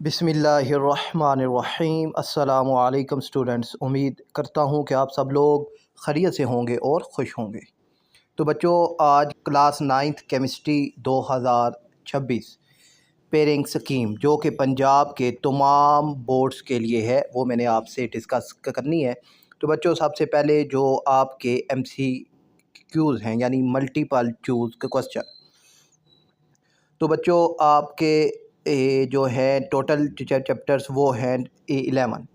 बिस्मिल्लाहिर्रहमानिर्रहीम। अस्सलामु अलैकुम स्टूडेंट्स, उम्मीद करता हूँ कि आप सब लोग खैरियत से होंगे और खुश होंगे। तो बच्चों, आज class 9th chemistry 2026 pairing scheme जो कि पंजाब के तमाम बोर्ड्स के लिए है, वो मैंने आपसे डिस्कस करनी है। तो बच्चों, सबसे पहले जो आपके MCQs हैं यानी मल्टीपल चूज़ के क्वेश्चन। तो बच्चों, आपके जो है टोटल चैप्टर्स वो हैं 11।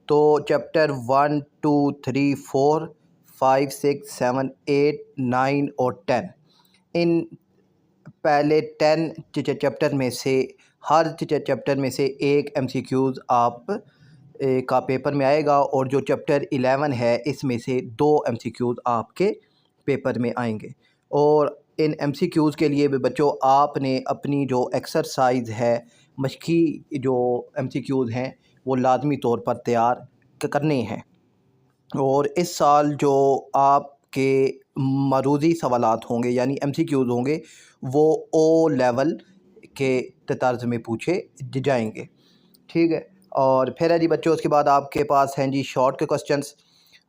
तो चैप्टर 1 2 3 4 5 6 7 8 9 और 10, इन पहले 10 चैप्टर में से हर चैप्टर में से एक MCQs आप का पेपर में आएगा, और जो चैप्टर 11 है इसमें से 2 MCQs आपके पेपर में आएंगे। और इन MCQs के लिए भी बच्चों आपने अपनी जो एक्सरसाइज है, मशकी जो MCQs हैं वो लाजमी तौर पर तैयार करने हैं। और इस साल जो आपके मरूज़ी सवालात होंगे यानी MCQs होंगे वो O लेवल के तर्ज में पूछे जाएंगे, ठीक है। और फिर है जी बच्चों, उसके बाद आपके पास हैं जी शॉर्ट के क्वेश्चंस,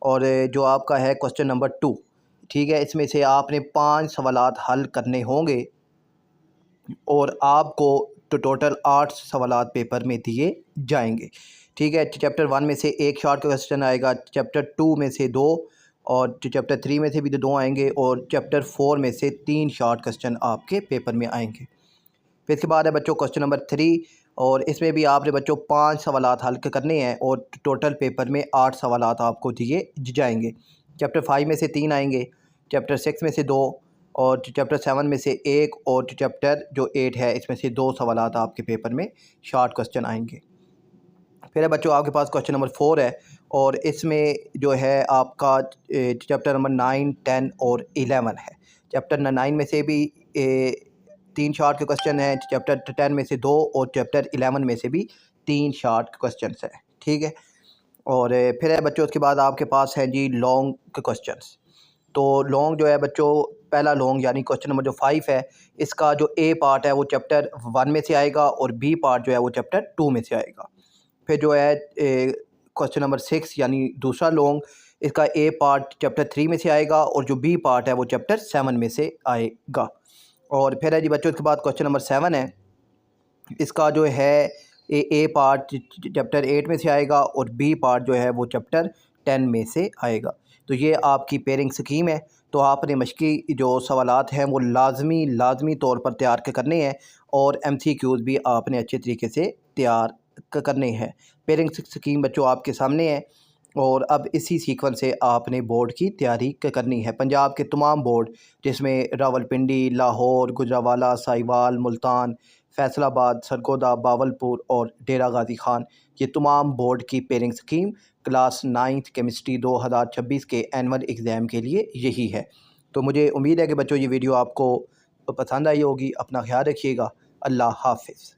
और जो आपका है क्वेश्चन नंबर 2, ठीक है। इसमें से आपने 5 सवालात हल करने होंगे और आपको तो टोटल 8 सवालात पेपर में दिए जाएंगे, ठीक है। चैप्टर 1 में से एक शॉर्ट क्वेश्चन आएगा, चैप्टर 2 में से 2, और चैप्टर 3 में से भी 2 आएंगे, और चैप्टर 4 में से 3 शॉर्ट क्वेश्चन आपके पेपर में आएंगे। फिर इसके बाद है बच्चों क्वेश्चन नंबर 3, और इसमें भी आपने बच्चों 5 सवालात हल करने हैं और टोटल पेपर में 8 सवालात आपको दिए जाएंगे। चैप्टर 5 में से 3 आएंगे, चैप्टर 6 में से 2, और चैप्टर 7 में से 1, और चैप्टर जो 8 है इसमें से 2 सवालात आपके पेपर में शॉर्ट क्वेश्चन आएंगे। फिर है बच्चों आपके पास क्वेश्चन नंबर 4 है, और इसमें जो है आपका चैप्टर नंबर 9 10 और 11 है। चैप्टर 9 में से भी 3 शॉर्ट के क्वेश्चन हैं, चैप्टर 10 में से 2, और चैप्टर 11 में से भी 3 शॉर्ट क्वेश्चन हैं, ठीक है। और फिर है बच्चों उसके बाद आपके पास है जी लॉन्ग के क्वेश्चंस। तो लॉन्ग जो है बच्चों, पहला लॉन्ग यानी क्वेश्चन नंबर जो 5 है, इसका जो A पार्ट है वो चैप्टर 1 में से आएगा, और B पार्ट जो है वो चैप्टर 2 में से आएगा। फिर जो है क्वेश्चन नंबर 6 यानी दूसरा लॉन्ग, इसका A पार्ट चैप्टर 3 में से आएगा, और जो B पार्ट है वो चैप्टर 7 में से आएगा। और फिर है जी बच्चों उसके बाद क्वेश्चन नंबर 7 है, इसका जो है A पार्ट चैप्टर 8 में से आएगा, और B पार्ट जो है वो चैप्टर 10 में से आएगा। तो ये आपकी पेयरिंग स्कीम है। तो आपने मशकी जो सवालात हैं वो लाजमी तौर पर तैयार करने हैं, और MCQs भी आपने अच्छे तरीके से तैयार करने हैं। पेयरिंग स्कीम बच्चों आपके सामने है, और अब इसी सीक्वेंस से आपने बोर्ड की तैयारी करनी है। पंजाब के तमाम बोर्ड जिसमें रावलपिंडी, लाहौर, गुजरावाला, साहिवाल, मुल्तान, फैसलाबाद, सरगोदा, बावलपुर और डेरा गाजी खान, ये तमाम बोर्ड की pairing scheme class 9th chemistry 2026 के एनुअल एग्ज़ाम के लिए यही है। तो मुझे उम्मीद है कि बच्चों ये वीडियो आपको पसंद आई होगी। अपना ख्याल रखिएगा। अल्लाह हाफ़िज़।